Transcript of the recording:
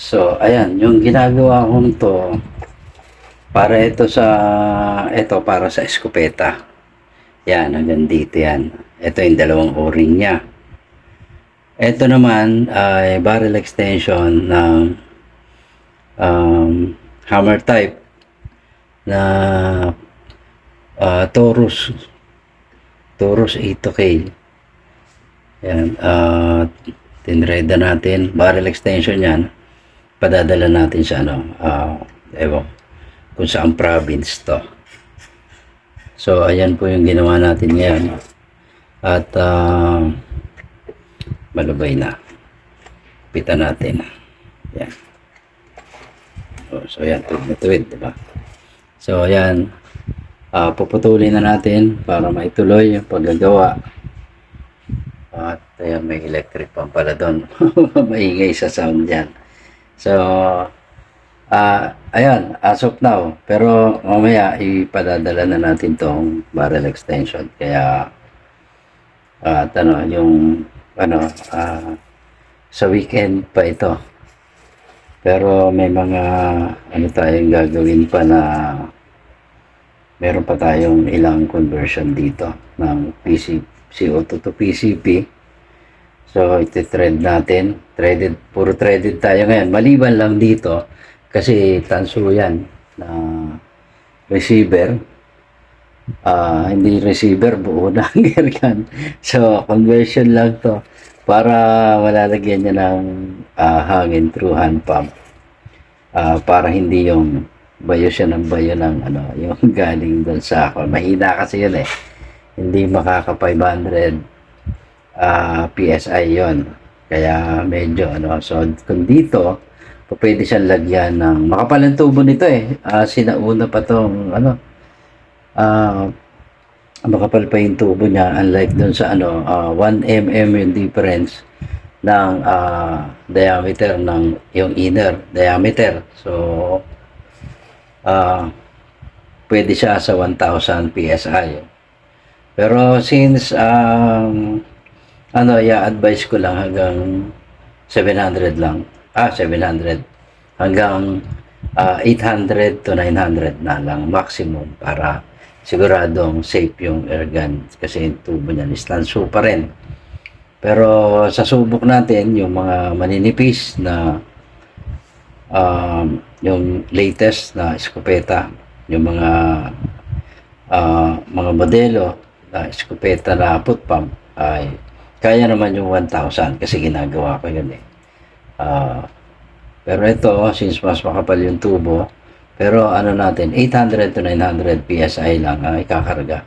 So, ayan, yung ginagawa kong to, para sa eskopeta. Yan, hanggang dito yan. Ito yung dalawang o-ring niya. Ito naman ay barrel extension ng hammer type na Taurus 8K. Yan, tinreda natin, barrel extension yan. Padadala natin sa ewan kung saan province to. So, ayan po yung ginawa natin ngayon. At, malubay na. Pitan natin. Yan. So, ayan, tuwid na tuwid, diba? So, ayan. Puputulin na natin para maituloy yung paggagawa. At, ayan, may electric pump pala doon. Maingay sa sound dyan. So, ayan, as of now. Pero, mamaya, ipadadala na natin tong barrel extension. Kaya, sa weekend pa ito. Pero may mga tayong gagawin pa na meron pa tayong ilang conversion dito ng CO2 to PCP. So iti-thread natin. Puro threaded tayo ngayon. Maliban lang dito kasi tanso yan na receiver. Hindi receiver, buo na ang gear gun. So, conversion lang to para malalagyan niya ng hangin through hand pump. Para hindi yung bayo siya ng bayo ng yung galing doon sa ako. Mahina kasi yun eh. Hindi makaka 500 PSI yon. Kaya medyo so kung dito, pwede siyang lagyan ng makapalang tubo nito eh. Sinauna pa tong makapal pa yung tubo niya, unlike dun sa 1 mm yung difference ng diameter ng yung inner diameter. So pwede siya sa 1000 PSI. Pero since i-advise ko lang hanggang 700 lang. 700 hanggang 800 to 900 na lang maximum para siguradong safe yung air gun kasi yung tubo niyan is tanso pa rin. Pero sa subok natin yung mga maninipis na yung latest na eskopeta, yung mga modelo na eskopeta na put pump ay kaya naman yung 1000 kasi ginagawa ko yun eh. Pero ito since mas makapal yung tubo, pero natin 800 to 900 PSI lang ang ikakarga.